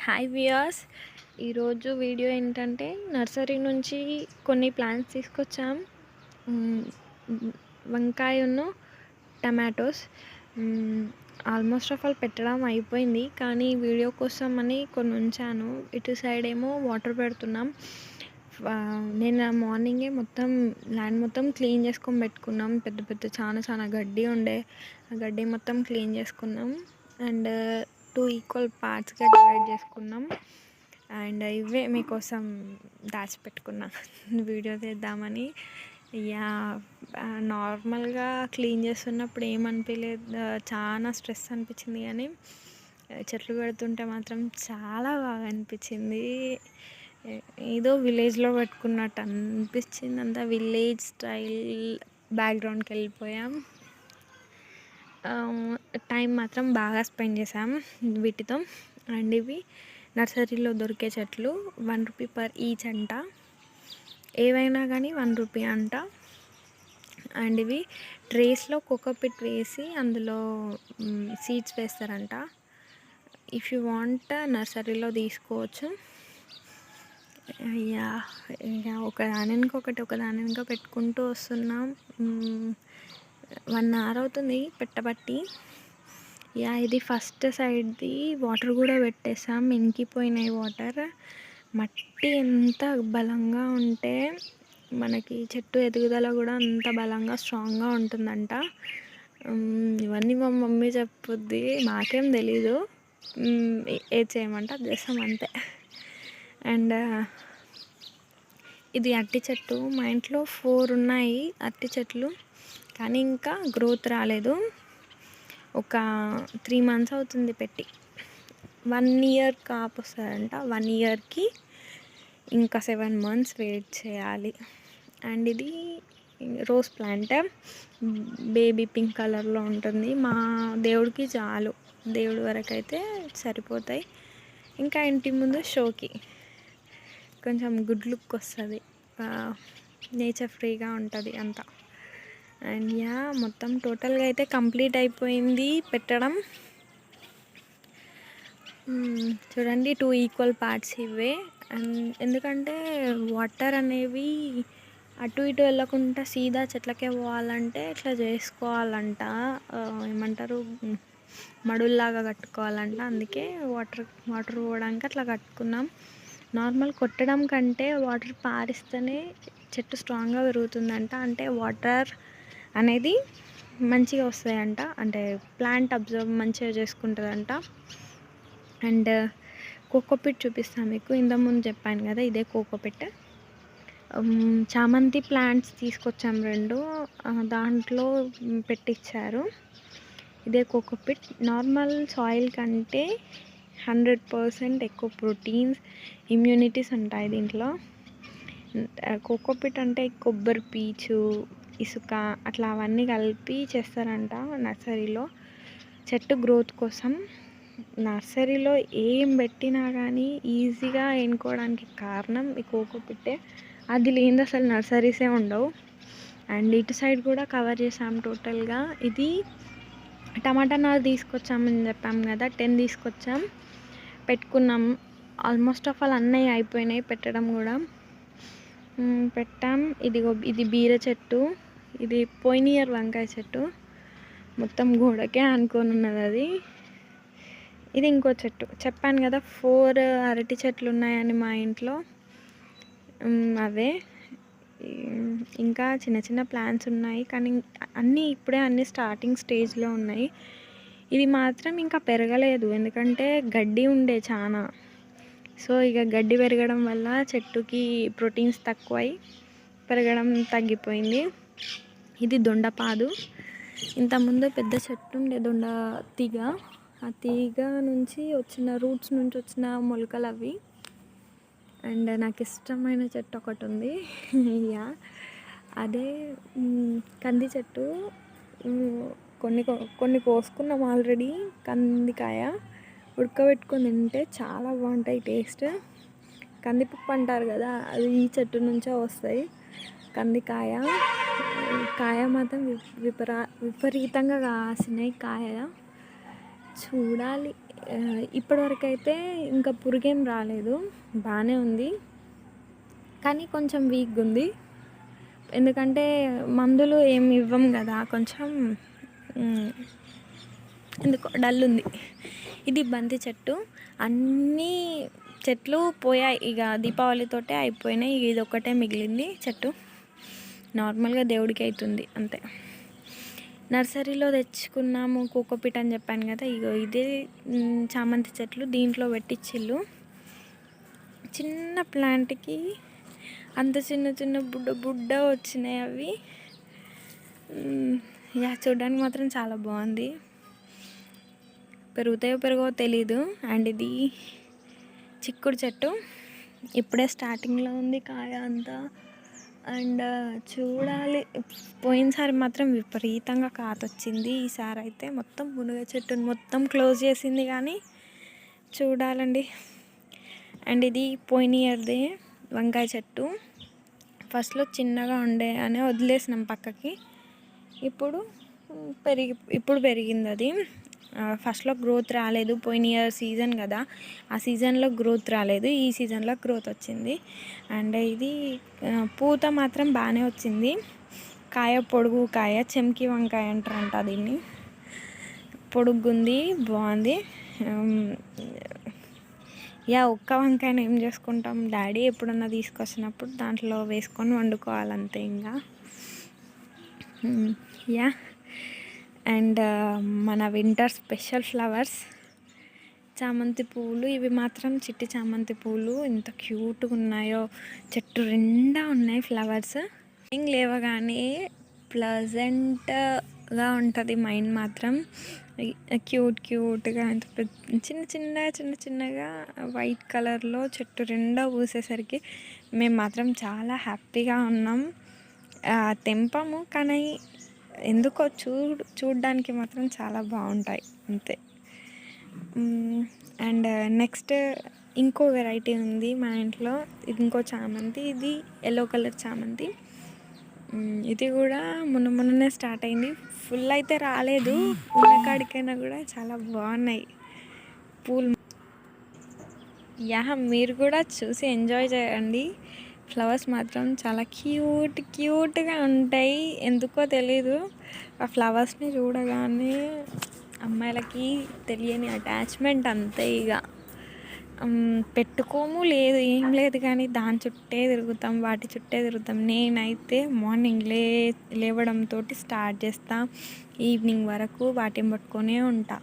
Hi viewers. ఈరోజు video ఏంటంటే nursery నుంచి కొన్ని ప్లాంట్స్ తీసుకొచ్చాం. హ్మ్, వంకాయను టమాటోస్ ఆల్మోస్ట్ ఆఫ్ ఆల్ పెట్టడం అయిపోయింది. కానీ వీడియో కోసం అని కొన్ని ఉంచాను. ఇటు సైడ్ ఏమో వాటర్ పెడుతున్నాం. నేను మార్నింగే మొత్తం ల్యాండ్ మొత్తం క్లీన్ చేసుకొని పెట్టుకున్నాం. పెద్ద పెద్ద చాలా గడ్డి ఉండే, ఆ గడ్డి మొత్తం క్లీన్ చేసుకున్నాం. అండ్ 2 ఈక్వల్ పార్ట్స్గా డివైడ్ చేసుకున్నాం. అండ్ ఇవే మీకోసం దాచిపెట్టుకున్నా వీడియో తీద్దామని. యా నార్మల్గా క్లీన్ చేస్తున్నప్పుడు ఏమనిపించలేదు, చాలా స్ట్రెస్ అనిపించింది. కానీ చెట్లు పెడుతుంటే మాత్రం చాలా బాగా అనిపించింది. ఏదో విలేజ్లో పెట్టుకున్నట్టు అనిపించింది. అంతా విలేజ్ స్టైల్ బ్యాక్గ్రౌండ్కి వెళ్ళిపోయాం. టైం మాత్రం బాగా స్పెండ్ చేసాం వీటితో. అండ్ ఇవి నర్సరీలో దొరికే చెట్లు, 1 రూపీ పర్ ఈచ్ అంట. ఏవైనా కానీ 1 రూపీ అంట. అండ్ ఇవి ట్రేస్లో కోకోపిట్ వేసి అందులో సీడ్స్ వేస్తారంట. ఇఫ్ యూ వాంట్ నర్సరీలో తీసుకోవచ్చు. ఒకదానికి పెట్టుకుంటూ వస్తున్నాం. 1 అవర్ అవుతుంది పెట్టబట్టి. ఇది ఫస్ట్ సైడ్ది వాటర్ కూడా పెట్టేసాం. ఇంకిపోయినాయి వాటర్. మట్టి ఎంత బలంగా ఉంటే మనకి చెట్టు ఎదుగుదల కూడా అంత బలంగా స్ట్రాంగ్గా ఉంటుందంట. ఇవన్నీ మా మమ్మీ చెప్పుద్ది, మాకేం తెలీదు. ఏది చేయమంటే అది చేస్తాం అంతే. అండ్ ఇది అరటి చెట్టు. మా ఇంట్లో 4 ఉన్నాయి అరటి చెట్లు, కానీ ఇంకా గ్రోత్ రాలేదు. ఒక 3 months అవుతుంది పెట్టి. 1 year కాపు వస్తుందంట. 1 yearకి ఇంకా 7 months వెయిట్ చేయాలి. అండ్ ఇది రోజ్ ప్లాంట్, బేబీ పింక్ కలర్లో ఉంటుంది. మా దేవుడికి చాలు, దేవుడి వరకు అయితే సరిపోతాయి. ఇంకా ఇంటి ముందు షోకి కొంచెం గుడ్ లుక్ వస్తుంది, నేచర్ ఫ్రీగా ఉంటుంది అంతా. అండ్ మొత్తం టోటల్గా అయితే కంప్లీట్ అయిపోయింది పెట్టడం. చూడండి, 2 ఈక్వల్ పార్ట్స్ ఇవే. అండ్ ఎందుకంటే వాటర్ అనేవి అటు ఇటు వెళ్ళకుండా సీదా చెట్లకే పోవాలంటే ఇట్లా చేసుకోవాలంట. ఏమంటారు, మడుల్లాగా కట్టుకోవాలంట. అందుకే వాటర్ పోవడానికి అట్లా కట్టుకున్నాం. నార్మల్ కొట్టడం కంటే వాటర్ పారిస్తేనే చెట్టు స్ట్రాంగ్గా పెరుగుతుందంట. అంటే వాటర్ అనేది మంచిగా వస్తాయంట, అంటే ప్లాంట్ అబ్జర్వ్ మంచిగా చేసుకుంటుందంట. అండ్ కోకోపిట్ చూపిస్తాను మీకు. ఇంతకుముందు చెప్పాను కదా, ఇదే కోకోపిట్. చామంతి ప్లాంట్స్ తీసుకొచ్చాం 2, దాంట్లో పెట్టించారు. ఇదే కోకోపిట్. నార్మల్ సాయిల్ కంటే 100% ఎక్కువ ప్రోటీన్స్, ఇమ్యూనిటీస్ ఉంటాయి దీంట్లో. కోకోపిట్ అంటే కొబ్బరి పీచు, ఇసుక అట్లా అవన్నీ కలిపి చేస్తారంట నర్సరీలో చెట్టు గ్రోత్ కోసం. నర్సరీలో ఏం పెట్టినా కానీ ఈజీగా ఎన్నుకోవడానికి కారణం ఈ కోకోపిట్టే. అది లేనిది అసలు నర్సరీసే ఉండవు. అండ్ ఇటు సైడ్ కూడా కవర్ చేసాం టోటల్గా. ఇది టమాటా నారు తీసుకొచ్చామని చెప్పాం కదా, 10 తీసుకొచ్చాం, పెట్టుకున్నాం. ఆల్మోస్ట్ ఆఫ్ ఆల్ అన్నీ అయిపోయినాయి పెట్టడం కూడా. పెట్టాం. ఇది బీర చెట్టు, ఇది పోయిన ఇయర్ వంకాయ చెట్టు. మొత్తం గోడకే అనుకొని ఉన్నది అది. ఇది ఇంకో చెట్టు. చెప్పాను కదా 4 అరటి చెట్లు ఉన్నాయని మా ఇంట్లో, అవే. ఇంకా చిన్న ప్లాంట్స్ ఉన్నాయి, కానీ అన్నీ స్టార్టింగ్ స్టేజ్లో ఉన్నాయి. ఇది మాత్రం ఇంకా పెరగలేదు, ఎందుకంటే గడ్డి ఉండే చాలా. సో ఇక గడ్డి పెరగడం వల్ల చెట్టుకి ప్రోటీన్స్ తక్కువై పెరగడం తగ్గిపోయింది. ఇది దొండపాదు. ఇంతకుముందు పెద్ద చెట్టు ఉండే దొండ తీగ, ఆ తీగ నుంచి వచ్చిన రూట్స్ నుంచి వచ్చిన మొలకలు అవి. అండ్ నాకు ఇష్టమైన చెట్టు ఒకటి ఉంది, అదే కంది చెట్టు. కొన్ని కోసుకున్నాం ఆల్రెడీ. కందికాయ ఉడకబెట్టుకొని తింటే చాలా బాగుంటాయి టేస్ట్. కందిపప్పు అంటారు కదా, అది ఈ చెట్టు నుంచే వస్తాయి. కందికాయ కాయ మాత్రం విపరీతంగా కాసినాయి కాయ. చూడాలి ఇప్పటివరకైతే ఇంకా పురుగేం రాలేదు, బాగానే ఉంది. కానీ కొంచెం వీక్గా ఉంది, ఎందుకంటే మందులు ఏమి ఇవ్వం కదా, కొంచెం ఎందుకో డల్ ఉంది. ఇది బంతి చెట్టు. అన్నీ చెట్లు పోయాయి, ఇక దీపావళితోటే అయిపోయినాయి. ఇది ఒక్కటే మిగిలింది చెట్టు. నార్మల్గా దేవుడికి అవుతుంది అంతే. నర్సరీలో తెచ్చుకున్నాము కోకోపీట్ అని చెప్పాను కదా, ఇగో ఇదే చామంతి చెట్లు దీంట్లో పెట్టించిళ్ళు. చిన్న ప్లాంట్కి అంత చిన్న చిన్న బుడ్డ వచ్చినాయి అవి. చూడడానికి మాత్రం చాలా బాగుంది. పెరుగుతాయో పెరగవో తెలీదు. అండ్ ఇది చిక్కుడు చెట్టు, ఇప్పుడే స్టార్టింగ్లో ఉంది కాయ అంతా. అండ్ చూడాలి, పోయినసారి మాత్రం విపరీతంగా కాతొచ్చింది. ఈసారి అయితే మొత్తం మునగ చెట్టును మొత్తం క్లోజ్ చేసింది, కానీ చూడాలండి. అండ్ ఇది పోయిన ఇయర్దే వంకాయ చెట్టు. ఫస్ట్లో చిన్నగా ఉండే అని వదిలేసినాం పక్కకి. ఇప్పుడు పెరిగింది అది. ఫస్ట్లో గ్రోత్ రాలేదు, పోయిన ఇయర్ సీజన్ కదా, ఆ సీజన్లో గ్రోత్ రాలేదు, ఈ సీజన్లో గ్రోత్ వచ్చింది. అండ్ ఇది పూత మాత్రం బాగానే వచ్చింది. కాయ పొడుగు కాయ, చెంకి వంకాయ అంటారంట దీన్ని. పొడుగుంది, బాగుంది. ఒక్క వంకాయను ఏం చేసుకుంటాం, డాడీ ఎప్పుడన్నా తీసుకొచ్చినప్పుడు దాంట్లో వేసుకొని వండుకోవాలంతే ఇంకా. అండ్ మన వింటర్ స్పెషల్ ఫ్లవర్స్ చామంతి పువ్వులు. ఇవి మాత్రం చిట్టి చామంతి పువ్వులు ఎంత క్యూట్గా ఉన్నాయో, చెట్టు నిండా ఉన్నాయి ఫ్లవర్స్. లేవగానే ప్లజెంట్గా ఉంటుంది మైండ్ మాత్రం. క్యూట్గా ఎంత చిన్నగా వైట్ కలర్లో చెట్టు నిండా పూసేసరికి మేము మాత్రం చాలా హ్యాపీగా ఉన్నాం. తెంపము, కానీ ఎందుకో చూడడానికి మాత్రం చాలా బాగుంటాయి అంతే. అండ్ నెక్స్ట్ ఇంకో వెరైటీ ఉంది మా ఇంట్లో, ఇంకో చామంతి. ఇది ఎల్లో కలర్ చామంతి. ఇది కూడా మొన్ననే స్టార్ట్ అయింది. ఫుల్ అయితే రాలేదు, ఉన్న కాడికైనా కూడా చాలా బాగున్నాయి పూలు. మీరు కూడా చూసి ఎంజాయ్ చేయండి. ఫ్లవర్స్ మాత్రం చాలా క్యూట్గా ఉంటాయి, ఎందుకో తెలీదు. ఆ ఫ్లవర్స్ని చూడగానే అమ్మాయిలకి తెలియని అటాచ్మెంట్ అంతే. ఇక పెట్టుకోము లేదు, ఏం లేదు, కానీ దాని చుట్టే తిరుగుతాం, వాటి చుట్టే తిరుగుతాం. నేనైతే మార్నింగ్ లేవడంతో స్టార్ట్ చేస్తా, ఈవినింగ్ వరకు వాటిని పట్టుకొనే ఉంటా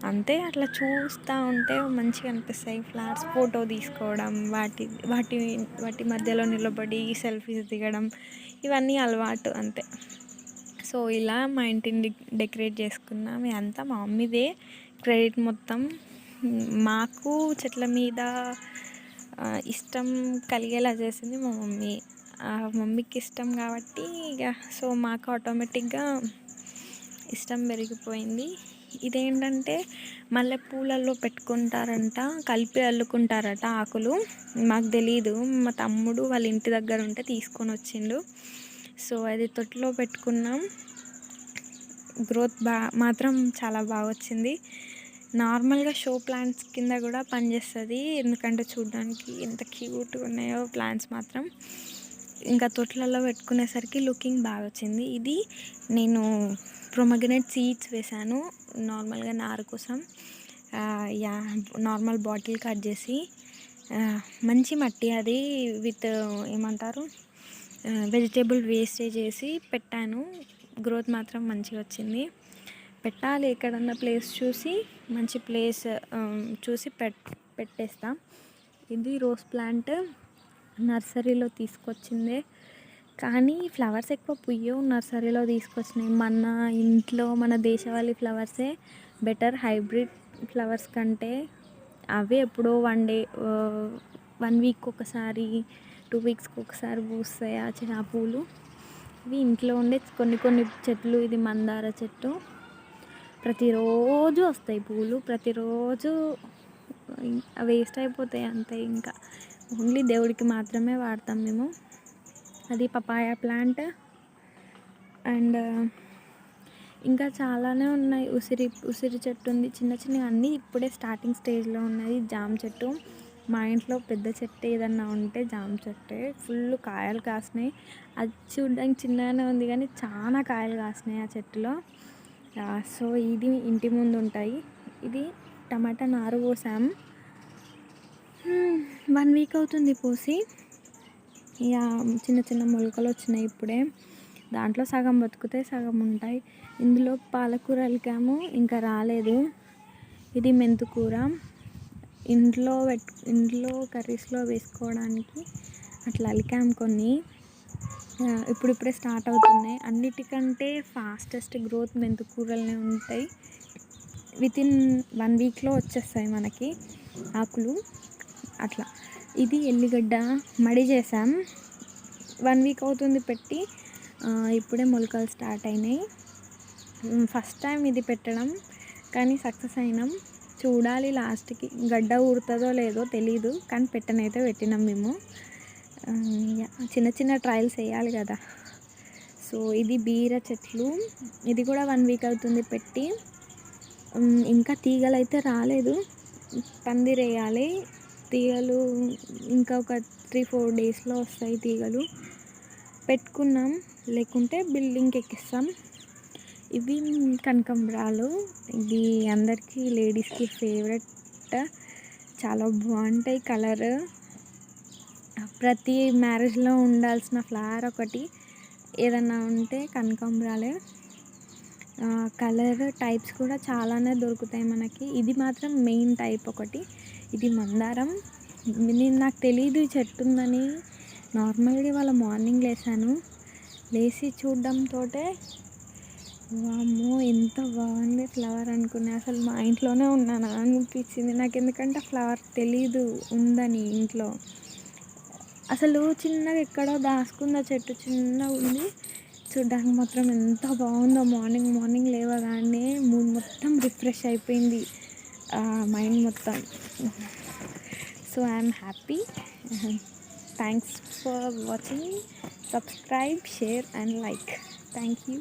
అంతే. అట్లా చూస్తూ ఉంటే మంచిగా అనిపిస్తాయి ఫ్లవర్స్. ఫోటో తీసుకోవడం, వాటి మధ్యలో నిలబడి సెల్ఫీస్ దిగడం, ఇవన్నీ అలవాటు అంతే. సో ఇలా మా ఇంటిని డెకరేట్ చేసుకున్నాం. ఇదంతా మా మమ్మీదే క్రెడిట్ మొత్తం. మాకు చెట్ల మీద ఇష్టం కలిగేలా చేసింది మా మమ్మీ. మమ్మీకి ఇష్టం కాబట్టి ఇక సో మాకు ఆటోమేటిక్గా ఇష్టం పెరిగిపోయింది. ఇదేంటంటే మల్లెపూలలో పెట్టుకుంటారంట, కలిపి అల్లుకుంటారట ఆకులు. మాకు తెలీదు, మా తమ్ముడు వాళ్ళ ఇంటి దగ్గర ఉంటే తీసుకొని వచ్చిండు. సో అది తొట్టులో పెట్టుకున్నాం. గ్రోత్ మాత్రం చాలా బాగా వచ్చింది. నార్మల్గా షో ప్లాంట్స్ కింద కూడా పనిచేస్తుంది, ఎందుకంటే చూడడానికి ఎంత క్యూట్గా ఉన్నాయో ప్లాంట్స్ మాత్రం. ఇంకా తొట్లలో పెట్టుకునేసరికి లుకింగ్ బాగా వచ్చింది. ఇది నేను ప్రొమోగ్రనేట్ సీడ్స్ వేసాను నార్మల్గా నారు కోసం. నార్మల్ బాటిల్ కట్ చేసి మంచి మట్టి అది విత్ ఏమంటారు వెజిటేబుల్ వేస్టేజ్ చేసి పెట్టాను. గ్రోత్ మాత్రం మంచిగా వచ్చింది. పెట్టాలి ఎక్కడన్నా ప్లేస్ చూసి, మంచి ప్లేస్ చూసి పెట్టేస్తా. ఇది రోజ్ ప్లాంట్ నర్సరీలో తీసుకొచ్చిందే, కానీ ఫ్లవర్స్ ఎక్కువ పుయ్యవు. నర్సరీలో తీసుకొచ్చినాయి. మన ఇంట్లో మన దేశవాళీ ఫ్లవర్సే బెటర్ హైబ్రిడ్ ఫ్లవర్స్ కంటే. అవే ఎప్పుడో 1 వీక్ ఒకసారి 2 వీక్స్కి ఒకసారి పూస్తాయి ఆ పూలు. ఇవి ఇంట్లో ఉండే కొన్ని చెట్లు. ఇది మందార చెట్టు, ప్రతిరోజు వస్తాయి పూలు, ప్రతిరోజు వేస్ట్ అయిపోతాయి అంతే. ఇంకా ఓన్లీ దేవుడికి మాత్రమే వాడతాం మేము. అది పపాయ ప్లాంట్. అండ్ ఇంకా చాలానే ఉన్నాయి. ఉసిరి చెట్టు ఉంది. చిన్న చిన్నవి అన్నీ ఇప్పుడే స్టార్టింగ్ స్టేజ్‌లో ఉన్నాయి. జామ చెట్టు. మా ఇంట్లో పెద్ద చెట్టు ఏదన్నా ఉంటే జామ చెట్టే. ఫుల్ కాయలు కాసినాయి. అది చూడ్డానికి చిన్నగానే ఉంది కానీ చాలా కాయలు కాసినాయి ఆ చెట్టులో. సో ఇది ఇంటి ముందు ఉంటాయి. ఇది టమాటా నారు పోసాం. 1 వీక్ అవుతుంది పోసి. ఇక చిన్న చిన్న మొలకలు వచ్చినాయి ఇప్పుడే. దాంట్లో సగం బతుకుతాయి, సగం ఉంటాయి. ఇందులో పాలకూర అలికాము, ఇంకా రాలేదు. ఇది మెంతికూర. ఇంట్లో కర్రీస్లో వేసుకోవడానికి అట్లా అలికాము కొన్ని. ఇప్పుడిప్పుడే స్టార్ట్ అవుతున్నాయి. అన్నిటికంటే ఫాస్టెస్ట్ గ్రోత్ మెంతికూరలనే ఉంటాయి. వితిన్ 1 వీక్లో వచ్చేస్తాయి మనకి ఆకులు అట్లా. ఇది ఎల్లిగడ్డ మడి చేసాం. 1 వీక్ అవుతుంది పెట్టి. ఇప్పుడే మొలకలు స్టార్ట్ అయినాయి. ఫస్ట్ టైం ఇది పెట్టడం, కానీ సక్సెస్ అయినాం. చూడాలి లాస్ట్కి గడ్డ ఊరుతుందో లేదో తెలీదు, కానీ పెట్టనైతే పెట్టినాం మేము. చిన్న చిన్న ట్రయల్స్ వేయాలి కదా. సో ఇది బీర చెట్లు. ఇది కూడా 1 వీక్ అవుతుంది పెట్టి. ఇంకా తీగలు అయితే రాలేదు. పందిరేయాలి. తీగలు ఇంకా ఒక 3-4 డేస్లో వస్తాయి తీగలు. పెట్టుకున్నాం, లేకుంటే బిల్డింగ్కి ఎక్కిస్తాం. ఇవి కనకాంబరాలు. ఇది అందరికీ లేడీస్కి ఫేవరెట్. చాలా బాగుంటాయి కలర్. ప్రతి మ్యారేజ్లో ఉండాల్సిన ఫ్లవర్ ఒకటి ఏదన్నా ఉంటే కనకాంబరాలే. కలర్ టైప్స్ కూడా చాలానే దొరుకుతాయి మనకి. ఇది మాత్రం మెయిన్ టైప్ ఒకటి. ఇది మందారం. నాకు తెలీదు ఈ చెట్టు ఉందని. నార్మల్గా ఇవాళ మార్నింగ్ లేచి చూడడంతో వామ్మో ఎంత బాగుంది ఫ్లవర్ అనుకున్నా. అసలు మా ఇంట్లోనే ఉన్నానా అనిపించింది నాకు. ఎందుకంటే ఫ్లవర్ తెలీదు ఉందని ఇంట్లో. అసలు చిన్నగా ఎక్కడో దాచుకున్న చెట్టు చిన్నగా ఉంది. చూడ్డానికి మాత్రం ఎంత బాగుందో. మార్నింగ్ లేవగానే మూడ్ మొత్తం రిఫ్రెష్ అయిపోయింది, మైండ్ మొత్తం. So I'm happy. Thanks for watching. Subscribe, share and like. Thank you.